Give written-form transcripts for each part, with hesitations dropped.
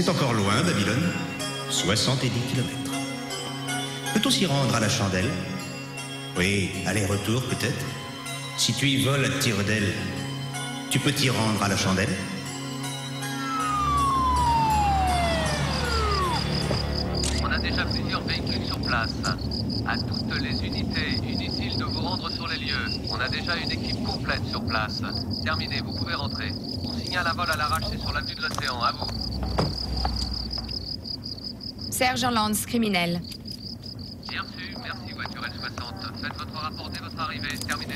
C'est encore loin, Babylone. 70 kilomètres. Peut-on s'y rendre à la chandelle? Oui, aller-retour peut-être. Si tu y voles à tire d'aile, tu peux t'y rendre à la chandelle? On a déjà plusieurs véhicules sur place. À toutes les unités, inutile de vous rendre sur les lieux. On a déjà une équipe complète sur place. Terminé, vous pouvez rentrer. On signale un vol à l'arraché sur l'avenue de l'Océan, à vous. Sergent Lance, criminel. Bien reçu, merci voiture L60. Faites votre rapport dès votre arrivée, terminé.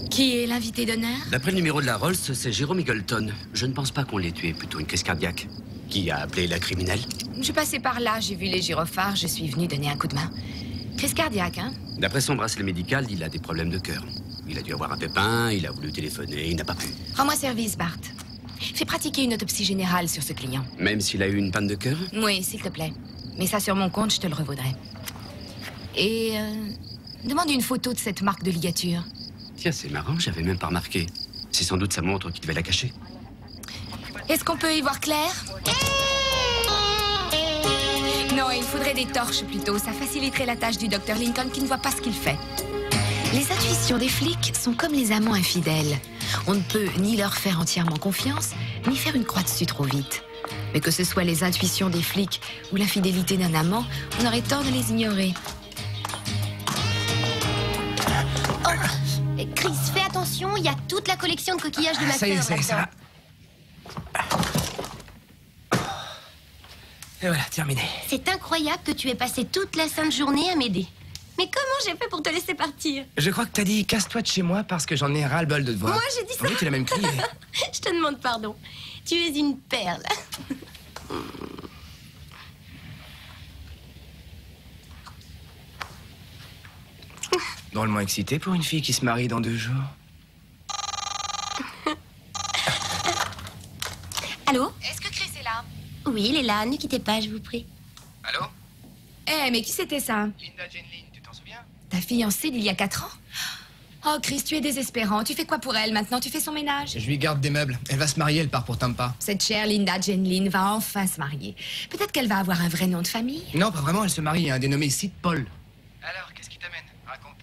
Qui est l'invité d'honneur? D'après le numéro de la Rolls, c'est Jérôme Eagleton. Je ne pense pas qu'on l'ait tué, plutôt une crise cardiaque. Qui a appelé la criminelle? Je passais par là, j'ai vu les gyrophares, je suis venu donner un coup de main. Crise cardiaque, hein? D'après son bracelet médical, il a des problèmes de cœur. Il a dû avoir un pépin, il a voulu téléphoner, il n'a pas pu. Rends-moi service, Bart. Fais pratiquer une autopsie générale sur ce client. Même s'il a eu une panne de cœur? Oui, s'il te plaît. Mets ça sur mon compte, je te le revaudrai. Et demande une photo de cette marque de ligature. Tiens, c'est marrant, j'avais même pas remarqué. C'est sans doute sa montre qui devait la cacher. Est-ce qu'on peut y voir clair? Non, il faudrait des torches plutôt. Ça faciliterait la tâche du docteur Lincoln qui ne voit pas ce qu'il fait. Les intuitions des flics sont comme les amants infidèles. On ne peut ni leur faire entièrement confiance, ni faire une croix dessus trop vite. Mais que ce soit les intuitions des flics ou l'infidélité d'un amant, on aurait tort de les ignorer. Oh, Chris, fais attention, il y a toute la collection de coquillages de ma Ça y est, sœur ça là-dedans. va. Et voilà, terminé. C'est incroyable que tu aies passé toute la sainte journée à m'aider. Mais comment j'ai fait pour te laisser partir? Je crois que t'as dit casse-toi de chez moi parce que j'en ai ras-le-bol de te voir. Moi, j'ai dit ça. Oui, tu l'as même crié. Je te demande pardon. Tu es une perle. Drôlement excité pour une fille qui se marie dans 2 jours. Allô? Est-ce que Chris est là? Oui, il est là. Ne quittez pas, je vous prie. Allô? Eh, mais qui c'était ça? Linda Jenlin, tu t'en souviens? Ta fiancée d'il y a 4 ans? Oh, Chris, tu es désespérant. Tu fais quoi pour elle maintenant? Tu fais son ménage? Je lui garde des meubles. Elle va se marier, elle part pour Tampa. Cette chère Linda Jenlin va enfin se marier. Peut-être qu'elle va avoir un vrai nom de famille. Non, pas vraiment, elle se marie, un dénommé Sid Paul. Alors, qu'est-ce qui t'amène? Raconte.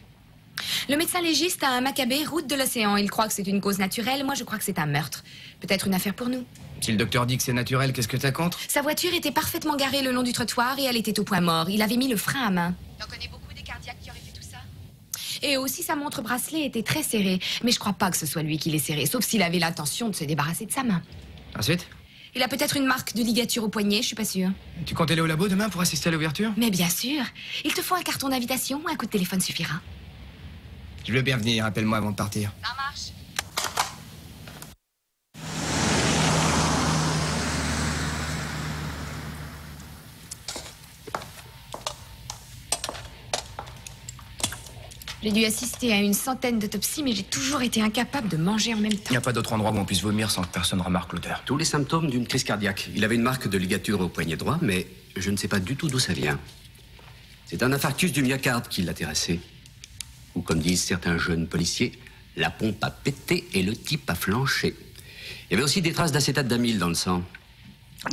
Le médecin légiste a un Maccabée, route de l'océan. Il croit que c'est une cause naturelle. Moi, je crois que c'est un meurtre. Peut-être une affaire pour nous. Si le docteur dit que c'est naturel, qu'est-ce que t'as contre? Sa voiture était parfaitement garée le long du trottoir et elle était au point mort. Il avait mis le frein à main. T'en connais beaucoup des cardiaques qui auraient fait tout ça? Et aussi, sa montre bracelet était très serrée. Mais je crois pas que ce soit lui qui l'ait serrée, sauf s'il avait l'intention de se débarrasser de sa main. Ensuite? Il a peut-être une marque de ligature au poignet, je suis pas sûre. Tu comptes aller au labo demain pour assister à l'ouverture? Mais bien sûr. Il te faut un carton d'invitation ou un coup de téléphone suffira. Je veux bien venir, appelle-moi avant de partir. Ça marche. J'ai dû assister à une centaine d'autopsies, mais j'ai toujours été incapable de manger en même Il temps. n'y a pas d'autre endroit où on puisse vomir sans que personne remarque l'odeur. Tous les symptômes d'une crise cardiaque. Il avait une marque de ligature au poignet droit, mais je ne sais pas du tout d'où ça vient. C'est un infarctus du myocarde qui l'a terrassé. Ou comme disent certains jeunes policiers, la pompe a pété et le type a flanché. Il y avait aussi des traces d'acétate d'amyle dans le sang.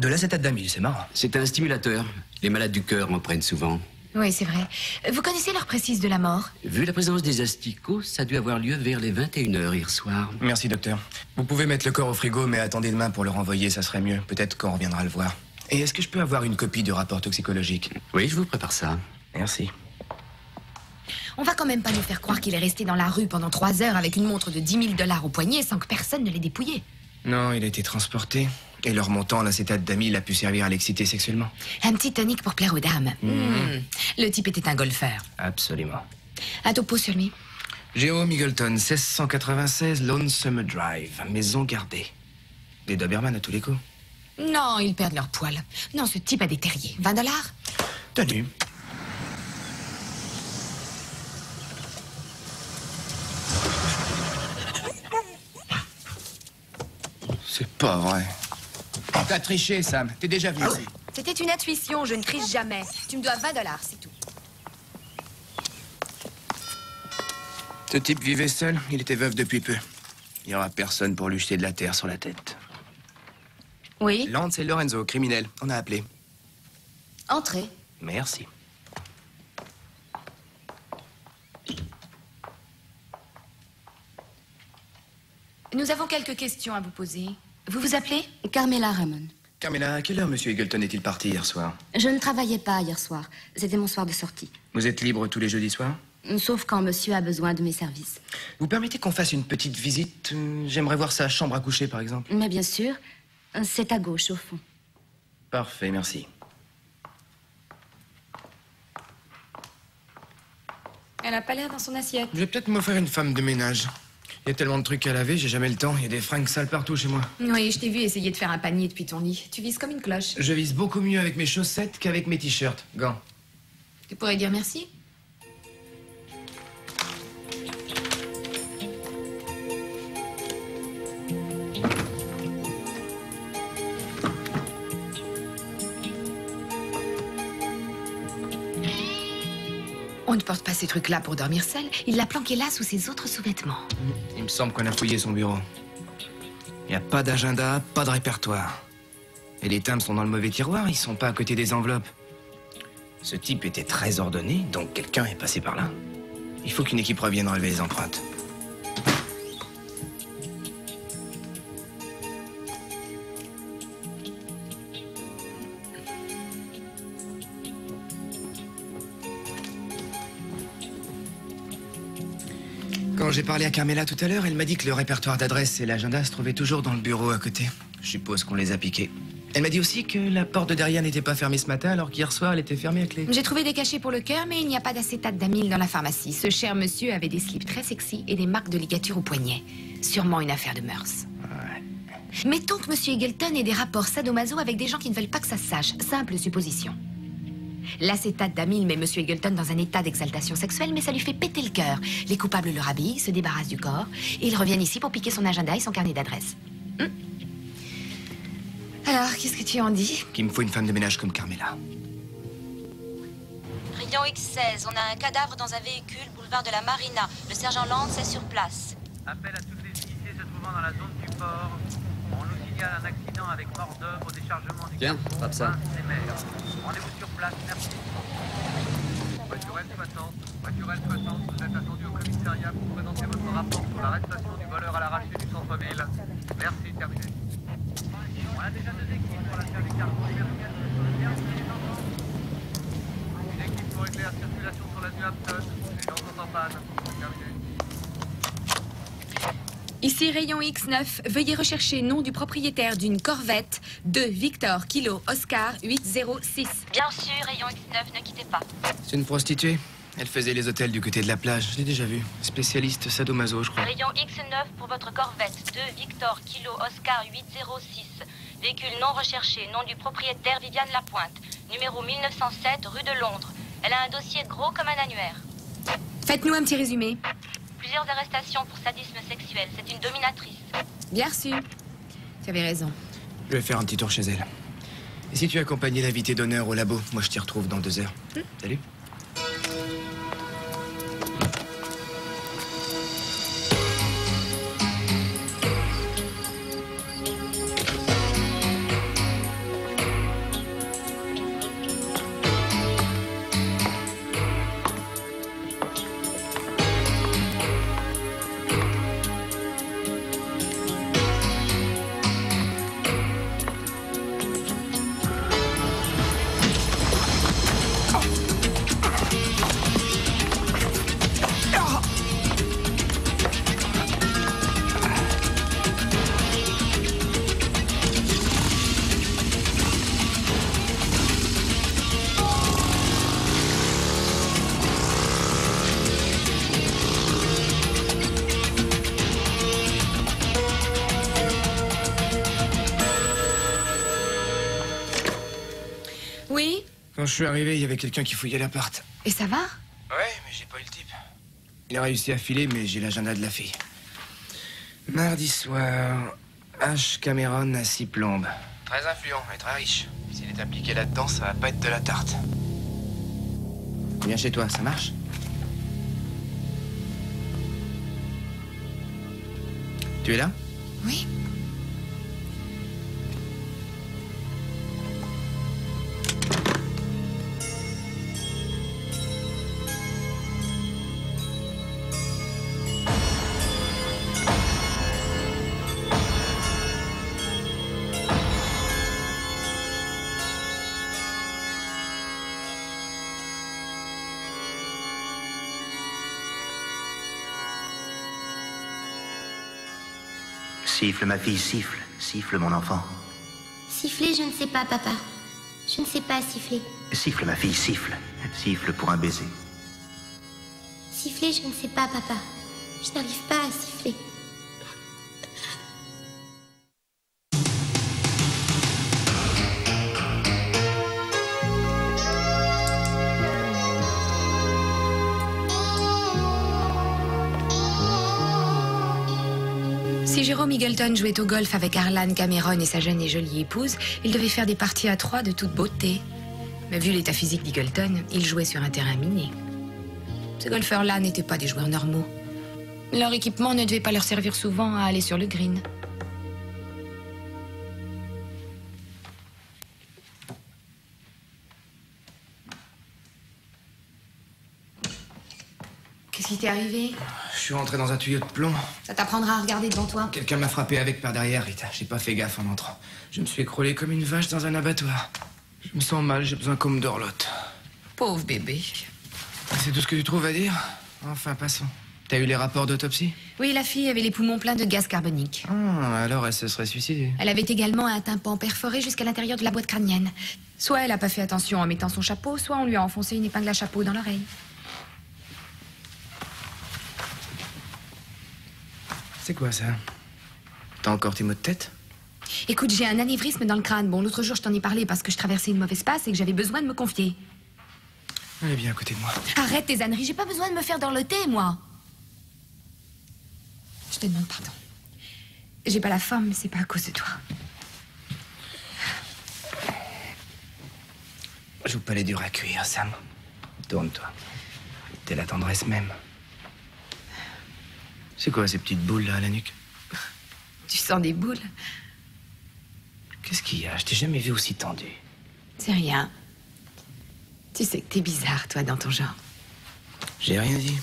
De l'acétate d'amyle, c'est marrant. C'est un stimulateur. Les malades du cœur en prennent souvent. Oui, c'est vrai. Vous connaissez l'heure précise de la mort? Vu la présence des asticots, ça a dû avoir lieu vers les 21h hier soir. Merci, docteur. Vous pouvez mettre le corps au frigo, mais attendez demain pour le renvoyer, ça serait mieux. Peut-être qu'on reviendra le voir. Et est-ce que je peux avoir une copie du rapport toxicologique? Oui, je vous prépare ça. Merci. On va quand même pas nous faire croire qu'il est resté dans la rue pendant 3 heures avec une montre de 10 000 $ au poignet sans que personne ne l'ait dépouillé. Non, il a été transporté. Et leur montant, l'acétate d'amyle a pu servir à l'exciter sexuellement. Un petit tonique pour plaire aux dames. Le type était un golfeur. Absolument. Un topo sur lui. Jérôme Eagleton, 1696 Lonesome Drive, maison gardée. Des Doberman à tous les coups. Non, ils perdent leur poil. Non, ce type a des terriers. 20 $? Tenu. C'est pas vrai. T'as triché, Sam. T'es déjà venu ici. C'était une intuition, je ne triche jamais. Tu me dois 20 $, c'est tout. Ce type vivait seul, il était veuf depuis peu. Il n'y aura personne pour lui jeter de la terre sur la tête. Oui. Lance et Lorenzo, criminel. On a appelé. Entrez. Merci. Nous avons quelques questions à vous poser. Vous vous appelez? Carmela Ramon. Carmela, à quelle heure M. Eagleton est-il parti hier soir? Je ne travaillais pas hier soir. C'était mon soir de sortie. Vous êtes libre tous les jeudis soirs? Sauf quand monsieur a besoin de mes services. Vous permettez qu'on fasse une petite visite? J'aimerais voir sa chambre à coucher, par exemple. Mais bien sûr, c'est à gauche, au fond. Parfait, merci. Elle n'a pas l'air dans son assiette. Je vais peut-être m'offrir une femme de ménage. Il y a tellement de trucs à laver, j'ai jamais le temps. Il y a des fringues sales partout chez moi. Oui, je t'ai vu essayer de faire un panier depuis ton lit. Tu vises comme une cloche. Je vise beaucoup mieux avec mes chaussettes qu'avec mes t-shirts. Gants. Tu pourrais dire merci? On ne porte pas ces trucs-là pour dormir seul. Il l'a planqué là sous ses autres sous-vêtements. Il me semble qu'on a fouillé son bureau. Il n'y a pas d'agenda, pas de répertoire. Et les timbres sont dans le mauvais tiroir, ils sont pas à côté des enveloppes. Ce type était très ordonné, donc quelqu'un est passé par là. Il faut qu'une équipe revienne relever les empreintes. Quand j'ai parlé à Carmela tout à l'heure, elle m'a dit que le répertoire d'adresses et l'agenda se trouvaient toujours dans le bureau à côté. Je suppose qu'on les a piqués. Elle m'a dit aussi que la porte de derrière n'était pas fermée ce matin, alors qu'hier soir, elle était fermée à clé. J'ai trouvé des cachets pour le cœur, mais il n'y a pas d'acétate d'amyle dans la pharmacie. Ce cher monsieur avait des slips très sexy et des marques de ligature au poignet. Sûrement une affaire de mœurs. Ouais. Mettons que monsieur Eagleton ait des rapports sadomaso avec des gens qui ne veulent pas que ça se sache. Simple supposition. L'acétate d'amyle met monsieur Eagleton dans un état d'exaltation sexuelle, mais ça lui fait péter le cœur. Les coupables le rhabillent, se débarrassent du corps, et ils reviennent ici pour piquer son agenda et son carnet d'adresses. Alors, qu'est-ce que tu en dis? Qu'il me faut une femme de ménage comme Carmela. Rayon X16, on a un cadavre dans un véhicule, boulevard de la Marina. Le sergent Lance est sur place. Appel à toutes les unités se trouvant dans la zone du port. On nous signale un accident avec mort d'œuvre au déchargement du Tiens, frappe ça. Rendez-vous sur place, merci. Voiture L60, voiture L60, vous êtes attendu au commissariat pour présenter votre rapport sur l'arrestation du voleur à l'arraché du centre-ville. Merci, terminé. On a déjà 2 équipes pour l'achat des cartes commerciales. Une équipe pour régler la circulation sur l'avenue Hampton. Les gens sont en panne. Terminé. Ici Rayon X9, veuillez rechercher nom du propriétaire d'une Corvette 2 Victor Kilo Oscar 806. Bien sûr, Rayon X9, ne quittez pas. C'est une prostituée. Elle faisait les hôtels du côté de la plage. Je l'ai déjà vue. Spécialiste sadomaso, je crois. Rayon X9 pour votre Corvette 2 Victor Kilo Oscar 806. Véhicule non recherché, nom du propriétaire Viviane Lapointe. Numéro 1907, rue de Londres. Elle a un dossier gros comme un annuaire. Faites-nous un petit résumé. Plusieurs arrestations pour sadisme sexuel. C'est une dominatrice. Bien reçu. Tu avais raison. Je vais faire un petit tour chez elle. Et si tu accompagnais l'invité d'honneur au labo, moi je t'y retrouve dans 2 heures. Salut. Oui? Quand je suis arrivé, il y avait quelqu'un qui fouillait l'appart. Et ça va? Ouais, mais j'ai pas eu le type. Il a réussi à filer, mais j'ai l'agenda de la fille. Mardi soir, H. Cameron à 6 plombes. Très influent et très riche. S'il est impliqué là-dedans, ça va pas être de la tarte. Viens chez toi, ça marche? Tu es là? Oui. Siffle, ma fille, siffle. Siffle, mon enfant. Siffler, je ne sais pas, papa. Je ne sais pas siffler. Siffle, ma fille, siffle. Siffle pour un baiser. Siffler, je ne sais pas, papa. Je n'arrive pas à siffler. Si Jérôme Eagleton jouait au golf avec Arlan Cameron et sa jeune et jolie épouse, il devait faire des parties à 3 de toute beauté. Mais vu l'état physique d'Eagleton, il jouait sur un terrain miné. Ces golfeurs-là n'étaient pas des joueurs normaux. Leur équipement ne devait pas leur servir souvent à aller sur le green. Qu'est-ce qui t'est arrivé? Je suis rentré dans un tuyau de plomb. Ça t'apprendra à regarder devant toi. Quelqu'un m'a frappé avec par derrière, Rita. J'ai pas fait gaffe en entrant. Je me suis écroulé comme une vache dans un abattoir. Je me sens mal, j'ai besoin qu'on me dorlote. Pauvre bébé. C'est tout ce que tu trouves à dire? Enfin, passons. T'as eu les rapports d'autopsie? Oui, la fille avait les poumons pleins de gaz carbonique. Ah, alors elle se serait suicidée. Elle avait également un tympan perforé jusqu'à l'intérieur de la boîte crânienne. Soit elle a pas fait attention en mettant son chapeau, soit on lui a enfoncé une épingle à chapeau dans l'oreille. C'est quoi ça? T'as encore tes maux de tête? Écoute, j'ai un anévrisme dans le crâne. Bon, l'autre jour, je t'en ai parlé parce que je traversais une mauvaise passe et que j'avais besoin de me confier. Allez, viens à côté de moi. Arrête tes âneries, j'ai pas besoin de me faire dorloter, moi. Je te demande pardon. J'ai pas la forme, mais c'est pas à cause de toi. Joue pas les durs à cuire, Sam. Tourne-toi. T'es la tendresse même. C'est quoi ces petites boules là à la nuque? Tu sens des boules? Qu'est-ce qu'il y a? Je t'ai jamais vu aussi tendu. C'est rien. Tu sais que t'es bizarre, toi, dans ton genre. J'ai rien dit.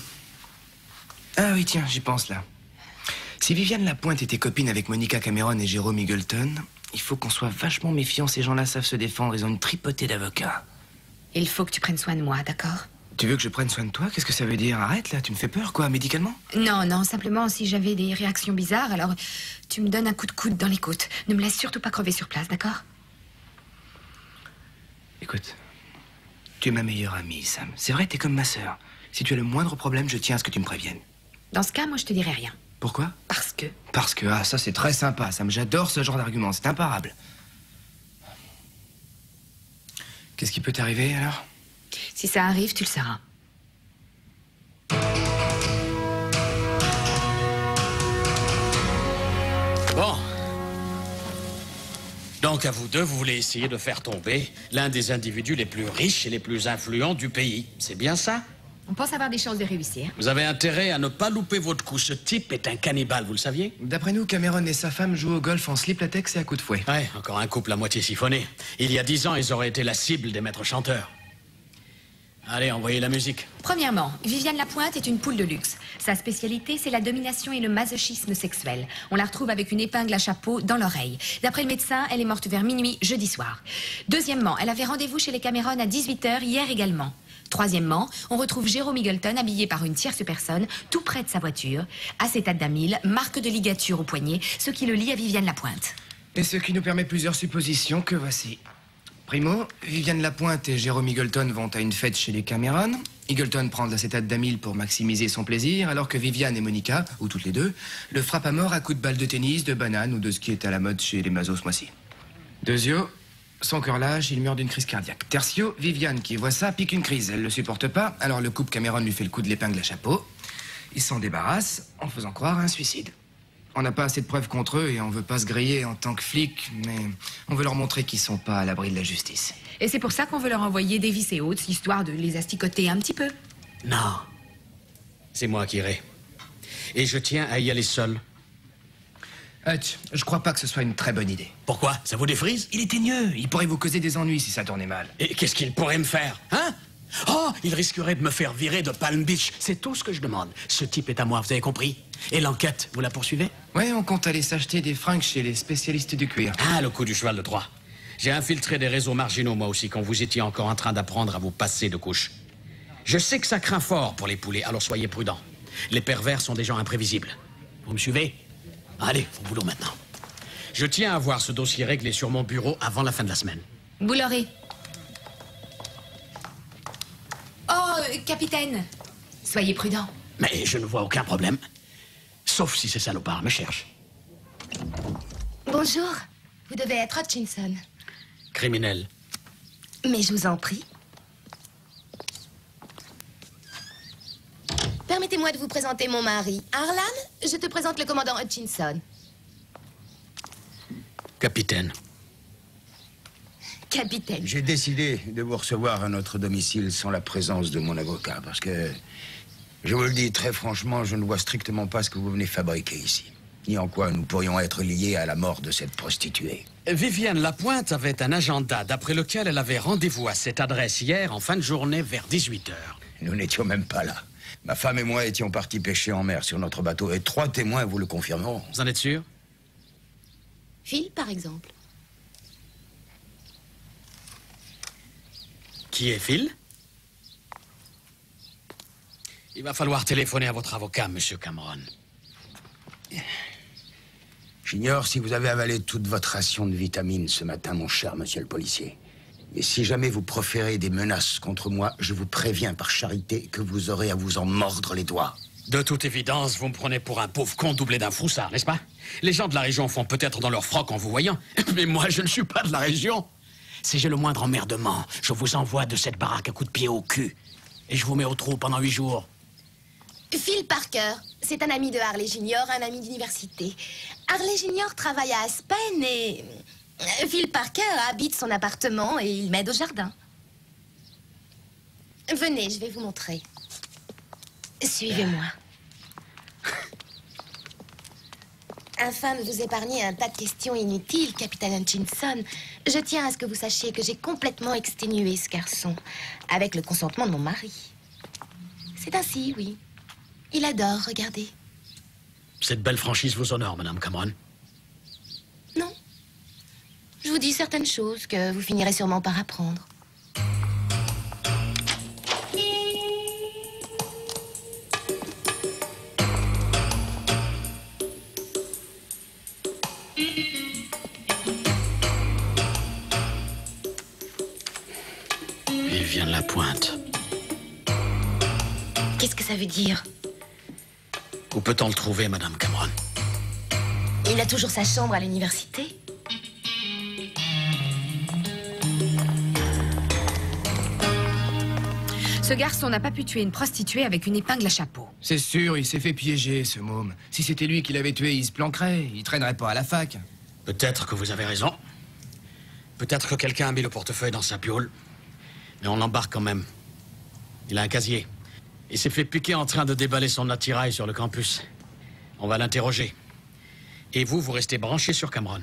Ah oui, tiens, j'y pense là. Si Viviane Lapointe était copine avec Monica Cameron et Jérôme Eagleton, il faut qu'on soit vachement méfiant. Ces gens-là savent se défendre, ils ont une tripotée d'avocats. Il faut que tu prennes soin de moi, d'accord? Tu veux que je prenne soin de toi? Qu'est-ce que ça veut dire? Arrête là, tu me fais peur quoi, médicalement? Non, non, simplement si j'avais des réactions bizarres, alors tu me donnes un coup de coude dans les côtes. Ne me laisse surtout pas crever sur place, d'accord? Écoute, tu es ma meilleure amie, Sam. C'est vrai, t'es comme ma sœur. Si tu as le moindre problème, je tiens à ce que tu me préviennes. Dans ce cas, moi je te dirai rien. Pourquoi? Parce que... Parce que, ah, ça c'est très sympa, Sam. J'adore ce genre d'argument, c'est imparable. Qu'est-ce qui peut t'arriver alors? Si ça arrive, tu le sauras. Bon. Donc à vous deux, vous voulez essayer de faire tomber l'un des individus les plus riches et les plus influents du pays. C'est bien ça? On pense avoir des chances de réussir. Vous avez intérêt à ne pas louper votre coup. Ce type est un cannibale, vous le saviez? D'après nous, Cameron et sa femme jouent au golf en slip latex et à coups de fouet. Ouais, encore un couple à moitié siphonné. Il y a 10 ans, ils auraient été la cible des maîtres chanteurs. Allez, envoyez la musique. Premièrement, Viviane Lapointe est une poule de luxe. Sa spécialité, c'est la domination et le masochisme sexuel. On la retrouve avec une épingle à chapeau dans l'oreille. D'après le médecin, elle est morte vers minuit jeudi soir. Deuxièmement, elle avait rendez-vous chez les Cameron à 18h hier également. Troisièmement, on retrouve Jérôme Eagleton habillé par une tierce personne, tout près de sa voiture. Acétate d'amyle, marque de ligature au poignet, ce qui le lie à Viviane Lapointe. Et ce qui nous permet plusieurs suppositions que voici. Primo, Viviane Lapointe et Jérôme Eagleton vont à une fête chez les Cameron. Eagleton prend de l'acétate d'amyle pour maximiser son plaisir, alors que Viviane et Monica, ou toutes les deux, le frappent à mort à coups de balles de tennis, de bananes ou de ce qui est à la mode chez les mazos ce mois-ci. Deuxio, son cœur lâche, il meurt d'une crise cardiaque. Tertio, Viviane qui voit ça pique une crise, elle le supporte pas, alors le couple Cameron lui fait le coup de l'épingle à chapeau. Il s'en débarrasse en faisant croire à un suicide. On n'a pas assez de preuves contre eux et on veut pas se griller en tant que flic, mais on veut leur montrer qu'ils sont pas à l'abri de la justice. Et c'est pour ça qu'on veut leur envoyer des vis et autres, histoire de les asticoter un petit peu. Non. C'est moi qui irai. Et je tiens à y aller seul. Hutch, je crois pas que ce soit une très bonne idée. Pourquoi? Ça vous défrise? Il est teigneux, il pourrait vous causer des ennuis si ça tournait mal. Et qu'est-ce qu'il pourrait me faire? Hein? Oh, il risquerait de me faire virer de Palm Beach. C'est tout ce que je demande. Ce type est à moi, vous avez compris? Et l'enquête, vous la poursuivez? Ouais, on compte aller s'acheter des fringues chez les spécialistes du cuir. Ah, le coup du cheval de Troie. J'ai infiltré des réseaux marginaux, moi aussi, quand vous étiez encore en train d'apprendre à vous passer de couche. Je sais que ça craint fort pour les poulets, alors soyez prudents. Les pervers sont des gens imprévisibles. Vous me suivez? Allez, au boulot maintenant. Je tiens à voir ce dossier réglé sur mon bureau avant la fin de la semaine. Vous l'aurez. Oh, capitaine, soyez prudent. Mais je ne vois aucun problème. Sauf si ces salopards me cherchent. Bonjour. Vous devez être Hutchinson. Criminel. Mais je vous en prie. Permettez-moi de vous présenter mon mari. Harlan, je te présente le commandant Hutchinson. Capitaine. Capitaine. J'ai décidé de vous recevoir à notre domicile sans la présence de mon avocat, parce que, je vous le dis très franchement, je ne vois strictement pas ce que vous venez fabriquer ici, ni en quoi nous pourrions être liés à la mort de cette prostituée. Viviane Lapointe avait un agenda d'après lequel elle avait rendez-vous à cette adresse hier en fin de journée vers 18h. Nous n'étions même pas là. Ma femme et moi étions partis pêcher en mer sur notre bateau, et 3 témoins vous le confirmeront. Vous en êtes sûr? Phil, par exemple. Qui est Phil? Il va falloir téléphoner à votre avocat, monsieur Cameron. J'ignore si vous avez avalé toute votre ration de vitamines ce matin, mon cher monsieur le policier. Mais si jamais vous proférez des menaces contre moi, je vous préviens par charité que vous aurez à vous en mordre les doigts. De toute évidence, vous me prenez pour un pauvre con doublé d'un froussard, n'est-ce pas? Les gens de la région font peut-être dans leur froc en vous voyant, mais moi, je ne suis pas de la région. Si j'ai le moindre emmerdement, je vous envoie de cette baraque un coup de pied au cul. Et je vous mets au trou pendant 8 jours. Phil Parker, c'est un ami de Harley Junior, un ami d'université. Harley Junior travaille à Aspen et... Phil Parker habite son appartement et il m'aide au jardin. Venez, je vais vous montrer. Suivez-moi. Afin de vous épargner un tas de questions inutiles, capitaine Hutchinson, je tiens à ce que vous sachiez que j'ai complètement exténué ce garçon, avec le consentement de mon mari. C'est ainsi, oui. Il adore, regardez. Cette belle franchise vous honore, madame Cameron. Non. Je vous dis certaines choses que vous finirez sûrement par apprendre. Viviane Lapointe. Qu'est-ce que ça veut dire? Où peut-on le trouver, madame Cameron? Il a toujours sa chambre à l'université. Ce garçon n'a pas pu tuer une prostituée avec une épingle à chapeau. C'est sûr, il s'est fait piéger, ce môme. Si c'était lui qui l'avait tué, il se planquerait. Il traînerait pas à la fac. Peut-être que vous avez raison. Peut-être que quelqu'un a mis le portefeuille dans sa piole. Mais on l'embarque quand même. Il a un casier. Il s'est fait piquer en train de déballer son attirail sur le campus. On va l'interroger. Et vous, vous restez branché sur Cameron.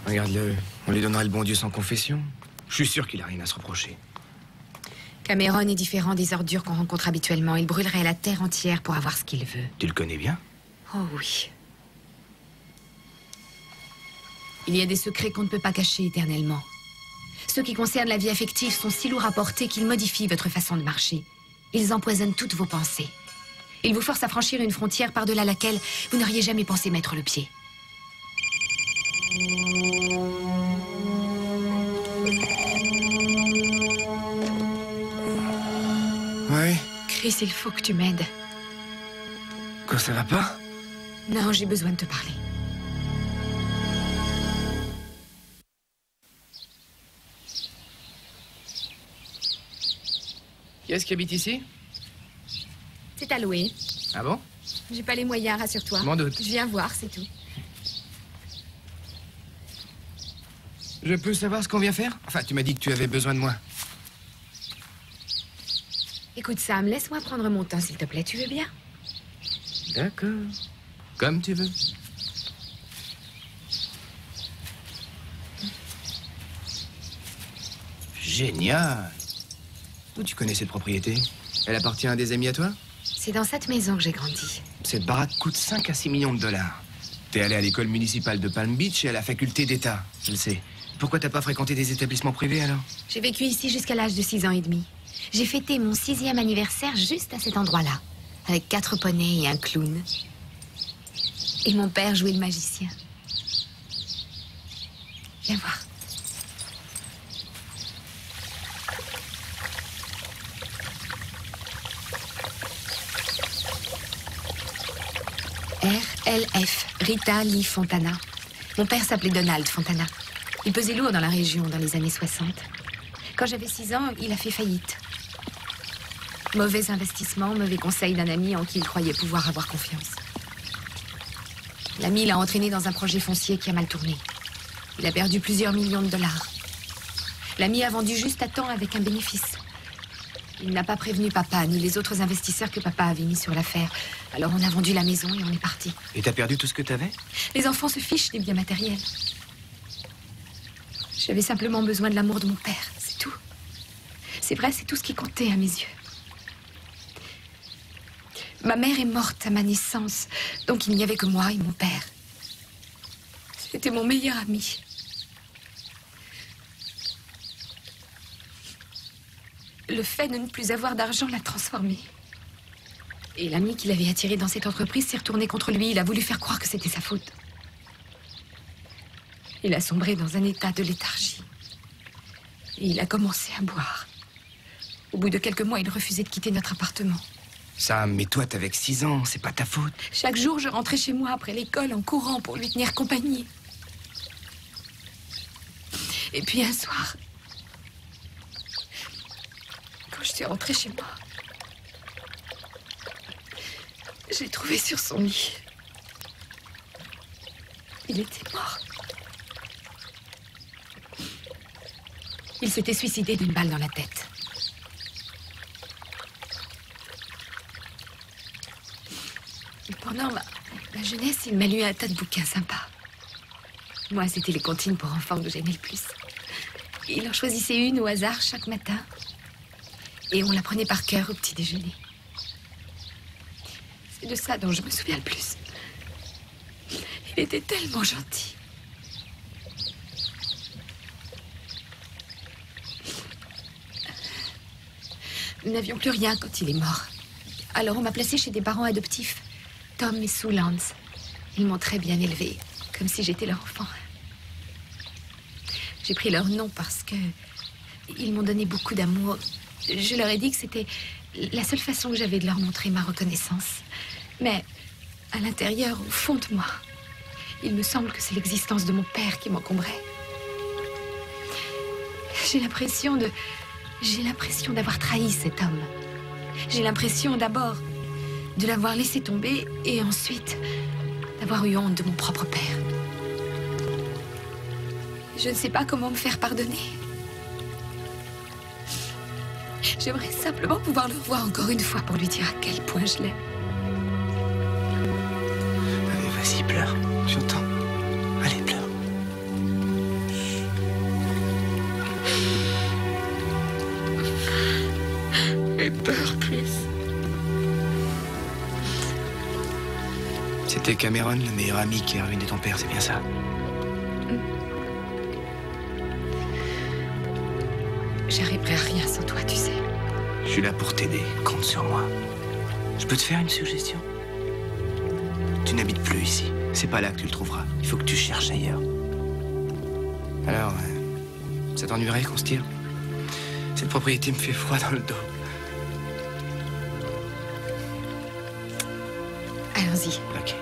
Regarde-le. On lui donnera le bon Dieu sans confession. Je suis sûr qu'il a rien à se reprocher. Cameron est différent des ordures qu'on rencontre habituellement. Il brûlerait la terre entière pour avoir ce qu'il veut. Tu le connais bien? Oh oui. Il y a des secrets qu'on ne peut pas cacher éternellement. Ceux qui concernent la vie affective sont si lourds à porter qu'ils modifient votre façon de marcher. Ils empoisonnent toutes vos pensées. Ils vous forcent à franchir une frontière par-delà laquelle vous n'auriez jamais pensé mettre le pied. Ouais. Chris, il faut que tu m'aides. Quoi, ça va pas? Non, j'ai besoin de te parler. Qui est-ce qui habite ici? C'est à louer. Ah bon? J'ai pas les moyens, rassure-toi. Je m'en doute. Je viens voir, c'est tout. Je peux savoir ce qu'on vient faire? Enfin, tu m'as dit que tu avais besoin de moi. Écoute, Sam, laisse-moi prendre mon temps, s'il te plaît. Tu veux bien? D'accord. Comme tu veux. Génial. Où tu connais cette propriété? Elle appartient à des amis à toi? C'est dans cette maison que j'ai grandi. Cette baraque coûte 5 à 6 millions de dollars. T'es allé à l'école municipale de Palm Beach et à la faculté d'État, je le sais. Pourquoi t'as pas fréquenté des établissements privés, alors? J'ai vécu ici jusqu'à l'âge de 6 ans et demi. J'ai fêté mon 6e anniversaire juste à cet endroit-là, avec 4 poneys et un clown. Et mon père jouait le magicien. Viens voir. RLF, Rita Lee Fontana. Mon père s'appelait Donald Fontana. Il pesait lourd dans la région dans les années 60. Quand j'avais 6 ans, il a fait faillite. Mauvais investissement, mauvais conseil d'un ami en qui il croyait pouvoir avoir confiance. L'ami l'a entraîné dans un projet foncier qui a mal tourné. Il a perdu plusieurs millions de dollars. L'ami a vendu juste à temps avec un bénéfice. Il n'a pas prévenu papa, ni les autres investisseurs que papa avait mis sur l'affaire. Alors on a vendu la maison et on est parti. Et t'as perdu tout ce que t'avais? Les enfants se fichent des biens matériels. J'avais simplement besoin de l'amour de mon père, c'est tout. C'est vrai, c'est tout ce qui comptait à mes yeux. Ma mère est morte à ma naissance, donc il n'y avait que moi et mon père. C'était mon meilleur ami. Le fait de ne plus avoir d'argent l'a transformé. Et l'ami qui l'avait attiré dans cette entreprise s'est retourné contre lui. Il a voulu faire croire que c'était sa faute. Il a sombré dans un état de léthargie. Et il a commencé à boire. Au bout de quelques mois, il refusait de quitter notre appartement. Sam, mais toi, t'avais 6 ans, c'est pas ta faute. Chaque jour, je rentrais chez moi après l'école en courant pour lui tenir compagnie. Et puis un soir, quand je suis rentrée chez moi, j'ai trouvé sur son lit. Il était mort. Il s'était suicidé d'une balle dans la tête. Et pendant ma jeunesse, il m'a lu un tas de bouquins sympas. Moi, c'était les comptines pour enfants que j'aimais le plus. Il en choisissait une au hasard chaque matin. Et on la prenait par cœur au petit déjeuner. C'est de ça dont je me souviens le plus. Il était tellement gentil. Nous n'avions plus rien quand il est mort. Alors on m'a placée chez des parents adoptifs, Tom et Sue Lance. Ils m'ont très bien élevée, comme si j'étais leur enfant. J'ai pris leur nom parce que ils m'ont donné beaucoup d'amour. Je leur ai dit que c'était la seule façon que j'avais de leur montrer ma reconnaissance. Mais à l'intérieur, au fond de moi, il me semble que c'est l'existence de mon père qui m'encombrait. J'ai l'impression d'avoir trahi cet homme. J'ai l'impression d'abord de l'avoir laissé tomber et ensuite d'avoir eu honte de mon propre père. Je ne sais pas comment me faire pardonner. J'aimerais simplement pouvoir le revoir encore une fois pour lui dire à quel point je l'aime. Allez, vas-y, pleure. J'entends. Allez, pleure. Et peur plus. C'était Cameron, le meilleur ami qui a ruiné ton père, c'est bien ça? J'arriverai à rien sans toi, tu sais. Je suis là pour t'aider, compte sur moi. Je peux te faire une suggestion? Tu n'habites plus ici. C'est pas là que tu le trouveras. Il faut que tu cherches ailleurs. Alors, ça t'ennuierait qu'on se tire? Cette propriété me fait froid dans le dos. Allons-y. Ok.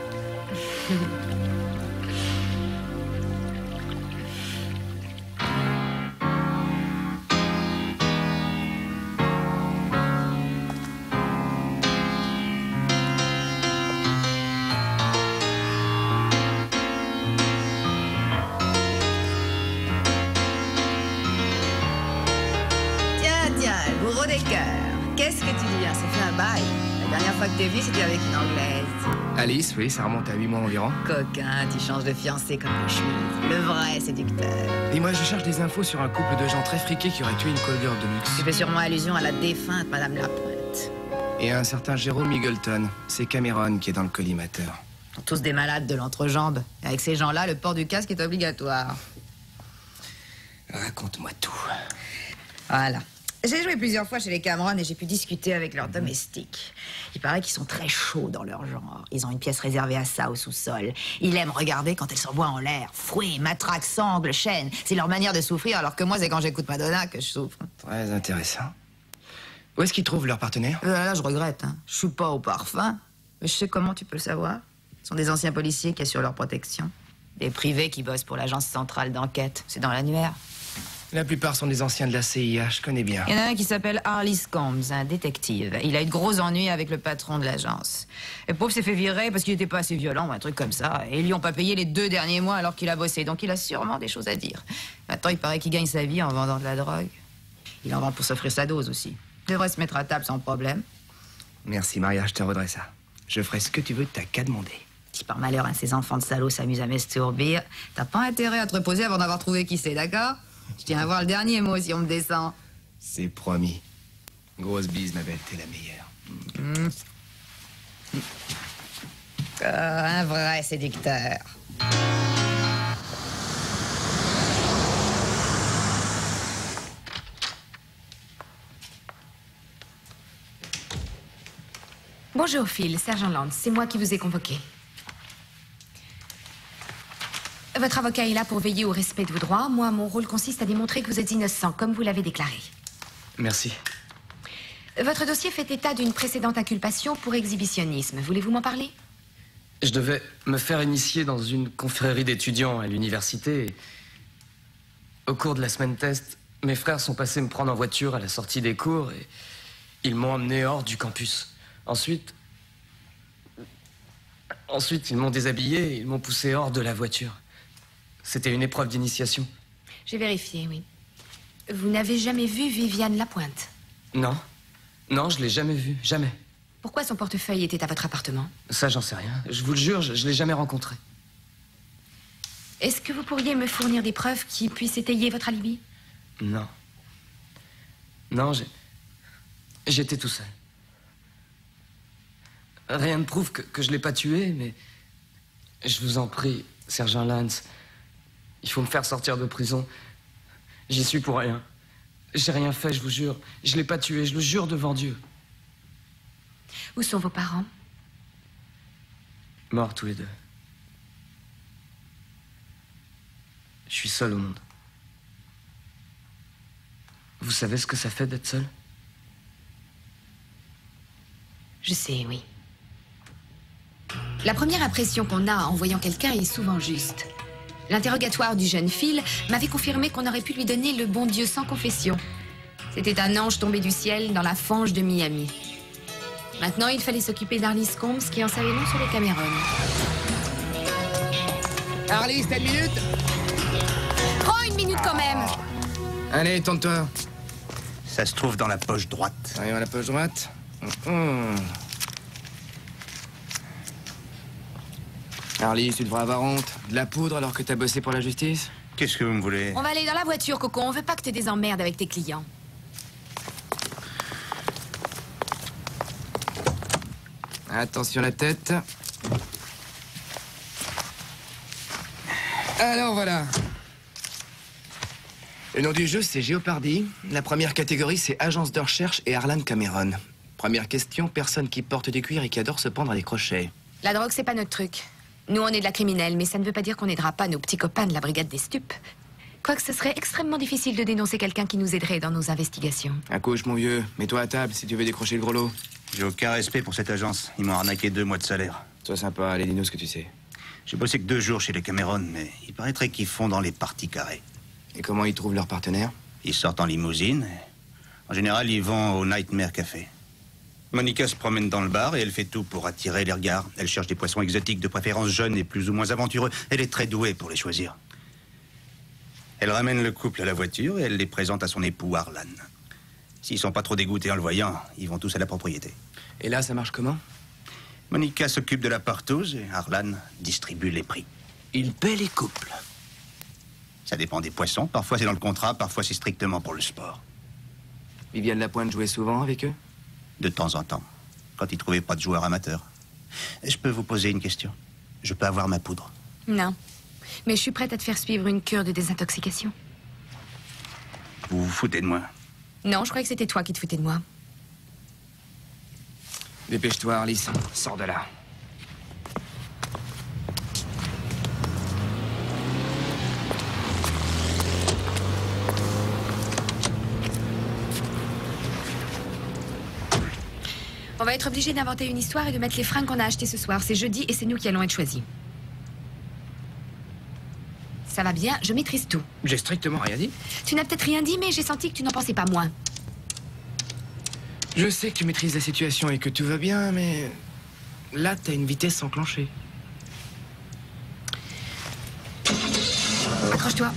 C'était avec une Anglaise. Alice, oui, ça remonte à 8 mois environ. Coquin, tu changes de fiancé comme le chemise. Le vrai séducteur. Et moi, je cherche des infos sur un couple de gens très friqués qui auraient tué une collier de luxe. Tu fais sûrement allusion à la défunte Madame Lapointe. Et à un certain Jérôme Eagleton. C'est Cameron qui est dans le collimateur. Ils sont tous des malades de l'entrejambe. Et avec ces gens-là, le port du casque est obligatoire. Raconte-moi tout. Voilà. J'ai joué plusieurs fois chez les Cameron et j'ai pu discuter avec leurs domestiques. Il paraît qu'ils sont très chauds dans leur genre. Ils ont une pièce réservée à ça au sous-sol. Ils aiment regarder quand elles s'envoient en l'air. Fouet, matraque, sangle, chaîne. C'est leur manière de souffrir, alors que moi, c'est quand j'écoute Madonna que je souffre. Très intéressant. Où est-ce qu'ils trouvent leur partenaire? Là, je regrette. Hein. Je suis pas au parfum. Mais je sais comment tu peux le savoir. Ce sont des anciens policiers qui assurent leur protection. Des privés qui bossent pour l'agence centrale d'enquête. C'est dans l'annuaire. La plupart sont des anciens de la CIA, je connais bien. Il y en a un qui s'appelle Harley Scombs, un détective. Il a eu de gros ennuis avec le patron de l'agence. Le pauvre s'est fait virer parce qu'il était pas assez violent ou un truc comme ça. Et ils lui ont pas payé les 2 derniers mois alors qu'il a bossé. Donc il a sûrement des choses à dire. Maintenant, il paraît qu'il gagne sa vie en vendant de la drogue. Il en vend pour s'offrir sa dose aussi. Il devrait se mettre à table sans problème. Merci, Maria, je te redresserai ça. Je ferai ce que tu veux, t'as qu'à demander. Si par malheur, un de ces enfants de salauds s'amuse à m'estourbir, t'as pas intérêt à te reposer avant d'avoir trouvé qui c'est, d'accord? Je tiens à voir le dernier mot si on me descend. C'est promis. Grosse bise, ma belle, t'es la meilleure. Un vrai séducteur. Bonjour, Phil, Sergent Lance. C'est moi qui vous ai convoqué. Votre avocat est là pour veiller au respect de vos droits. Moi, mon rôle consiste à démontrer que vous êtes innocent, comme vous l'avez déclaré. Merci. Votre dossier fait état d'une précédente inculpation pour exhibitionnisme. Voulez-vous m'en parler? Je devais me faire initier dans une confrérie d'étudiants à l'université. Et au cours de la semaine test, mes frères sont passés me prendre en voiture à la sortie des cours et ils m'ont emmené hors du campus. Ensuite, ils m'ont déshabillé et ils m'ont poussé hors de la voiture. C'était une épreuve d'initiation. J'ai vérifié, oui. Vous n'avez jamais vu Viviane Lapointe? Non. Non, je l'ai jamais vue. Jamais. Pourquoi son portefeuille était à votre appartement? Ça, j'en sais rien. Je vous le jure, je l'ai jamais rencontrée. Est-ce que vous pourriez me fournir des preuves qui puissent étayer votre alibi? Non. Non, j'étais tout seul. Rien ne prouve que je l'ai pas tué, mais... Je vous en prie, Sergent Lance. Il faut me faire sortir de prison. J'y suis pour rien. J'ai rien fait, je vous jure. Je l'ai pas tué, je le jure devant Dieu. Où sont vos parents? Morts tous les deux. Je suis seul au monde. Vous savez ce que ça fait d'être seul? Je sais, oui. La première impression qu'on a en voyant quelqu'un est souvent juste. L'interrogatoire du jeune Phil m'avait confirmé qu'on aurait pu lui donner le bon Dieu sans confession. C'était un ange tombé du ciel dans la fange de Miami. Maintenant, il fallait s'occuper d'Harley Scombs qui en savait long sur les Cameron. Harley, c'est 1 minute? Prends 1 minute quand même! Allez, tourne-toi. Ça se trouve dans la poche droite. Arrive à la poche droite. Harley, tu devrais avoir honte. De la poudre alors que t'as bossé pour la justice? Qu'est-ce que vous me voulez? On va aller dans la voiture, Coco. On veut pas que t'aies des emmerdes avec tes clients. Attention la tête. Alors voilà. Le nom du jeu, c'est Jeopardy. La première catégorie, c'est agence de recherche et Harlan Cameron. Première question, personne qui porte du cuir et qui adore se pendre à des crochets. La drogue, c'est pas notre truc. Nous, on est de la criminelle, mais ça ne veut pas dire qu'on n'aidera pas nos petits copains de la brigade des stupes. Quoique ce serait extrêmement difficile de dénoncer quelqu'un qui nous aiderait dans nos investigations. Accouche, mon vieux. Mets-toi à table si tu veux décrocher le gros lot. J'ai aucun respect pour cette agence. Ils m'ont arnaqué 2 mois de salaire. Sois sympa, allez, dis-nous ce que tu sais. J'ai bossé que 2 jours chez les Cameron, mais il paraîtrait qu'ils font dans les parties carrées. Et comment ils trouvent leur partenaire? Ils sortent en limousine. En général, ils vont au Nightmare Café. Monica se promène dans le bar et elle fait tout pour attirer les regards. Elle cherche des poissons exotiques, de préférence jeunes et plus ou moins aventureux. Elle est très douée pour les choisir. Elle ramène le couple à la voiture et elle les présente à son époux Harlan. S'ils sont pas trop dégoûtés en le voyant, ils vont tous à la propriété. Et là, ça marche comment? Monica s'occupe de la partouze et Harlan distribue les prix. Il paie les couples. Ça dépend des poissons. Parfois c'est dans le contrat, parfois c'est strictement pour le sport. Viviane Lapointe jouait souvent avec eux? De temps en temps, quand ils trouvaient pas de joueurs amateurs. Je peux vous poser une question? Je peux avoir ma poudre. Non. Mais je suis prête à te faire suivre une cure de désintoxication. Vous vous foutez de moi? Non, je croyais que c'était toi qui te foutais de moi. Dépêche-toi, Arliss. Sors de là. On va être obligé d'inventer une histoire et de mettre les fringues qu'on a achetées ce soir. C'est jeudi et c'est nous qui allons être choisis. Ça va bien, je maîtrise tout. J'ai strictement rien dit. Tu n'as peut-être rien dit, mais j'ai senti que tu n'en pensais pas moins. Je sais que tu maîtrises la situation et que tout va bien, mais... Là, t'as une vitesse enclenchée. Accroche-toi.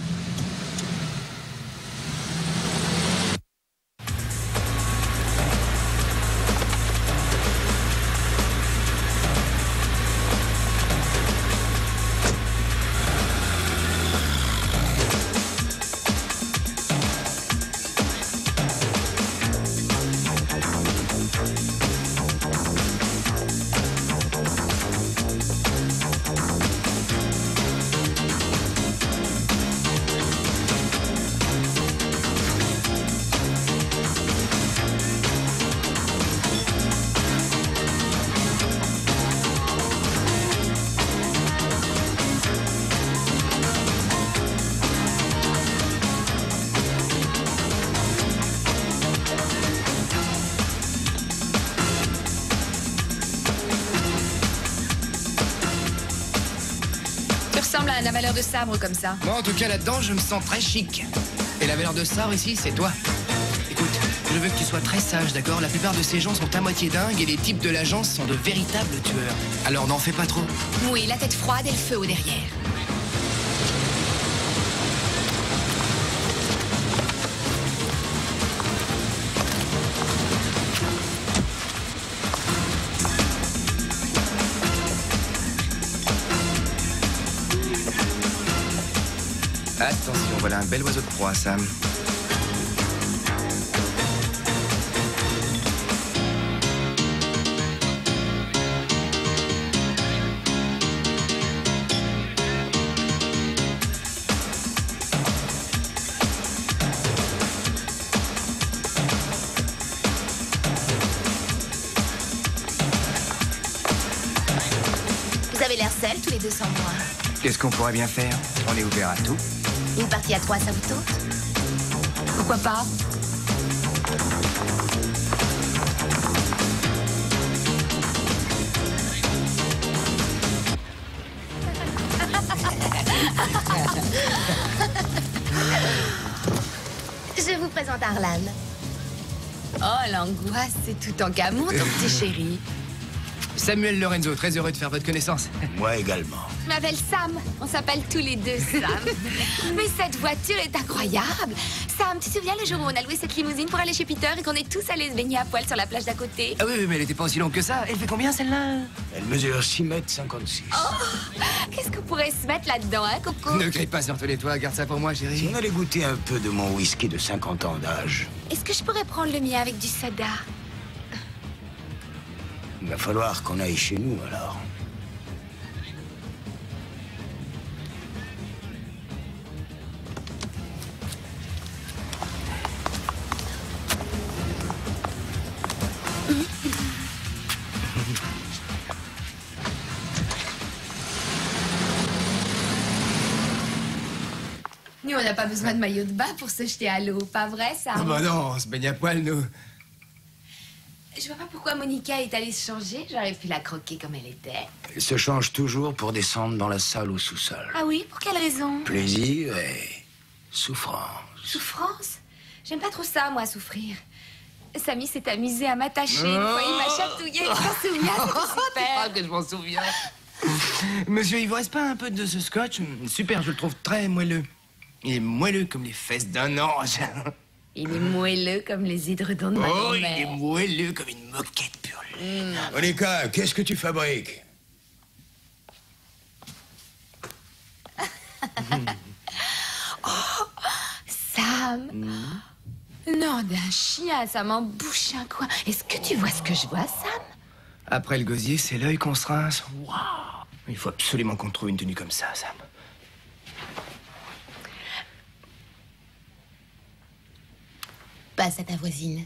ressemble à un avaleur de sabre comme ça. Moi, en tout cas, là-dedans, je me sens très chic. Et la valeur de sabre ici, c'est toi. Écoute, je veux que tu sois très sage, d'accord? La plupart de ces gens sont à moitié dingues et les types de l'agence sont de véritables tueurs. Alors n'en fais pas trop. Oui, la tête froide et le feu au derrière. Attention, voilà un bel oiseau de proie, Sam. Vous avez l'air seuls tous les deux sans moi. Qu'est-ce qu'on pourrait bien faire? On est ouvert à tout. Une partie à 3, ça vous tente? Pourquoi pas? Je vous présente Arlan. Oh, l'angoisse, c'est tout en gamon, ton petit chéri. Samuel Lorenzo, très heureux de faire votre connaissance. Moi également. Je m'appelle Sam. On s'appelle tous les deux Sam. Mais cette voiture est incroyable. Sam, tu te souviens le jour où on a loué cette limousine pour aller chez Peter et qu'on est tous allés se baigner à poil sur la plage d'à côté? Ah oui, mais elle était pas aussi longue que ça. Elle fait combien, celle-là? Elle mesure 6 mètres 56. Oh, qu'est-ce qu'on pourrait se mettre là-dedans, hein, Coco? Ne crie pas sur tous les toits, garde ça pour moi, chérie. Si on allait goûter un peu de mon whisky de 50 ans d'âge. Est-ce que je pourrais prendre le mien avec du soda? Il va falloir qu'on aille chez nous, alors. Nous, on n'a pas besoin de maillot de bain pour se jeter à l'eau, pas vrai, Sam? Ah bah non, on se baigne à poil, nous. Je vois pas pourquoi Monica est allée se changer. J'aurais pu la croquer comme elle était. Elle se change toujours pour descendre dans la salle au sous-sol. Ah oui? Pour quelle raison? Plaisir et souffrance. Souffrance? J'aime pas trop ça, moi, souffrir. Samy s'est amusé à m'attacher. Une fois, il m'a chatouillé. Tu t'en souviens? C'était super. Que je m'en souviens. Monsieur, il vous reste pas un peu de ce scotch? Super, je le trouve très moelleux. Il est moelleux comme les fesses d'un ange. Il est moelleux comme les édredons de ma Oh, il grand-mère. est moelleux comme une moquette pure. Monica, qu'est-ce que tu fabriques? Oh, Sam. Non, d'un chien, ça m'en bouche un coin. Est-ce que tu vois ce que je vois, Sam? Après le gosier, c'est l'œil qu'on se rince. Waouh! Il faut absolument qu'on trouve une tenue comme ça, Sam. Passe à ta voisine.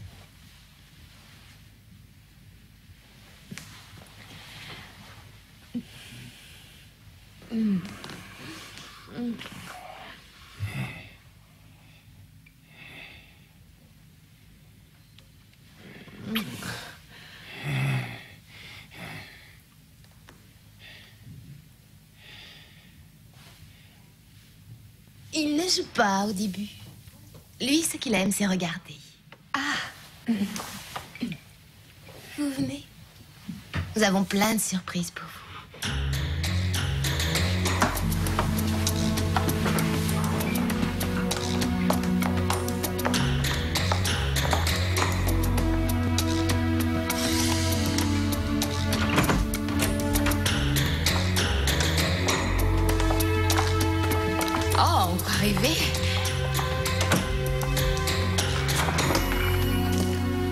Il ne joue pas au début. Lui, ce qu'il aime, c'est regarder. Ah. Vous venez? Nous avons plein de surprises pour vous. Oh, on croit rêver.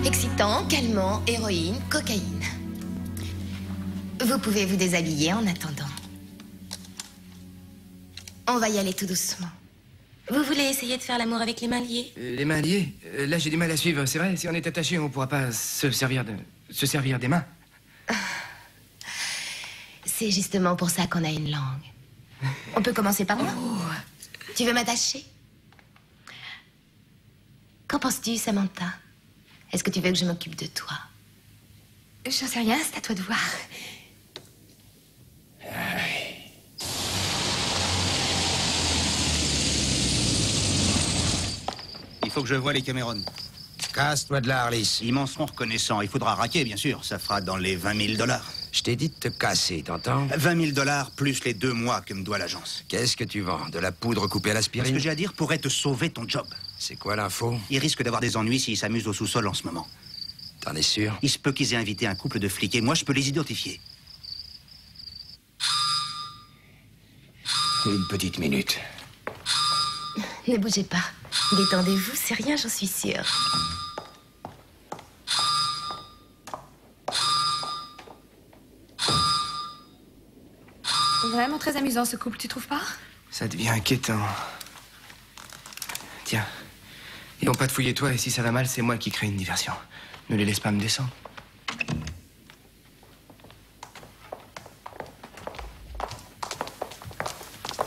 Excitant, calmant, héroïne, cocaïne. Vous pouvez vous déshabiller en attendant. On va y aller tout doucement. Vous voulez essayer de faire l'amour avec les mains liées? Les mains liées? Là, j'ai du mal à suivre. C'est vrai, si on est attaché, on pourra pas se servir des mains. C'est justement pour ça qu'on a une langue. On peut commencer par moi. Tu veux m'attacher? Qu'en penses-tu, Samantha? Est-ce que tu veux que je m'occupe de toi? J'en sais rien, c'est à toi de voir. Il faut que je voie les Cameron. Casse-toi de là, Harlis. Ils m'en seront reconnaissants. Il faudra raquer, bien sûr. Ça fera dans les 20 000 $. Je t'ai dit de te casser, t'entends? 20 000 $ plus les 2 mois que me doit l'agence. Qu'est-ce que tu vends? De la poudre coupée à Ce l'aspirine? que j'ai à dire pourrait te sauver ton job. C'est quoi l'info? Il risque d'avoir des ennuis s'il s'amuse au sous-sol en ce moment. T'en es sûr? Il se peut qu'ils aient invité un couple de flics et moi, je peux les identifier. Une petite minute. Ne bougez pas. Détendez-vous, c'est rien, j'en suis sûre. Vraiment très amusant ce couple, tu trouves pas? Ça devient inquiétant. Tiens, ils vont pas te fouiller toi, et si ça va mal, c'est moi qui crée une diversion. Ne les laisse pas me descendre.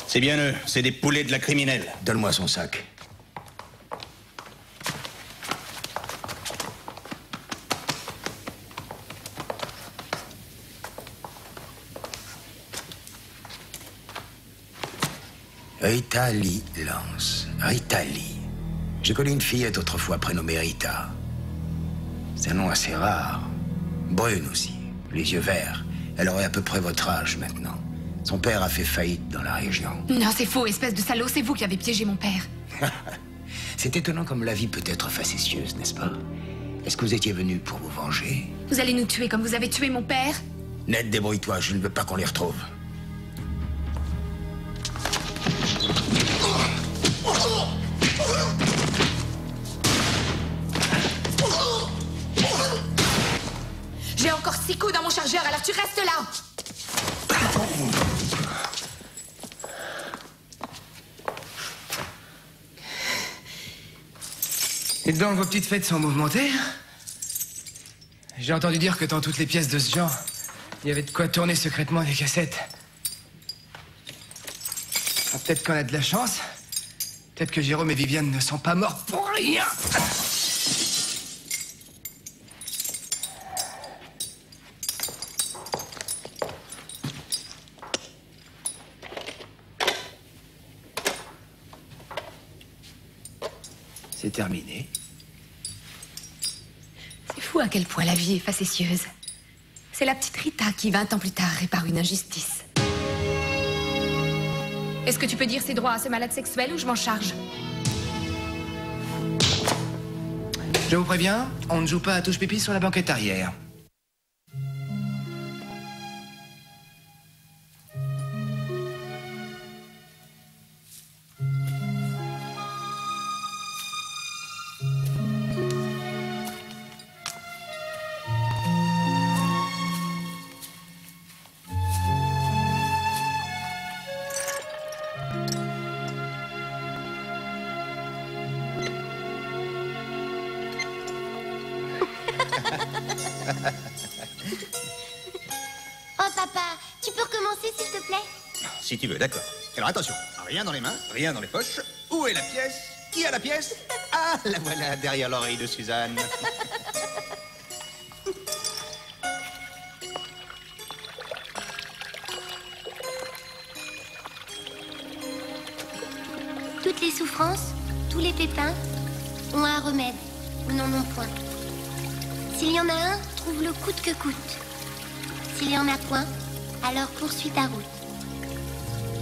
C'est bien eux, c'est des poulets de la criminelle. Donne-moi son sac. Rita Lee Lance. Rita Lee. J'ai connu une fillette autrefois prénommée Rita. C'est un nom assez rare. Brune aussi, les yeux verts. Elle aurait à peu près votre âge maintenant. Son père a fait faillite dans la région. Non, c'est faux, espèce de salaud, c'est vous qui avez piégé mon père. C'est étonnant comme la vie peut être facétieuse, n'est-ce pas? Est-ce que vous étiez venu pour vous venger? Vous allez nous tuer comme vous avez tué mon père? Ned, débrouille-toi, je ne veux pas qu'on les retrouve. J'ai encore 6 coups dans mon chargeur, alors tu restes là! Et donc, vos petites fêtes sont mouvementées? J'ai entendu dire que dans toutes les pièces de ce genre, il y avait de quoi tourner secrètement des cassettes. Ah, peut-être qu'on a de la chance. Peut-être que Jérôme et Viviane ne sont pas morts pour rien. C'est terminé. C'est fou à quel point la vie est facétieuse. C'est la petite Rita qui, 20 ans plus tard, répare une injustice. Est-ce que tu peux dire ses droits à ce malade sexuel ou je m'en charge? Je vous préviens, on ne joue pas à touche-pipi sur la banquette arrière. Oh, papa, tu peux recommencer, s'il te plaît? Si tu veux, d'accord. Alors attention, rien dans les mains, rien dans les poches. Où est la pièce? Qui a la pièce? Ah, la voilà, derrière l'oreille de Suzanne. Toutes les souffrances, tous les pépins ont un remède, ou n'en ont point. S'il y en a un, trouve-le coûte que coûte. S'il y en a point, alors poursuis ta route.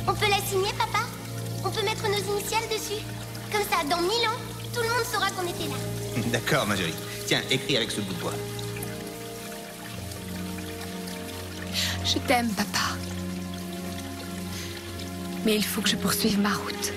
On peut la signer, papa? On peut mettre nos initiales dessus? Comme ça, dans 1000 ans, tout le monde saura qu'on était là. D'accord, Marjorie. Tiens, écris avec ce bout de bois. Je t'aime, papa. Mais il faut que je poursuive ma route.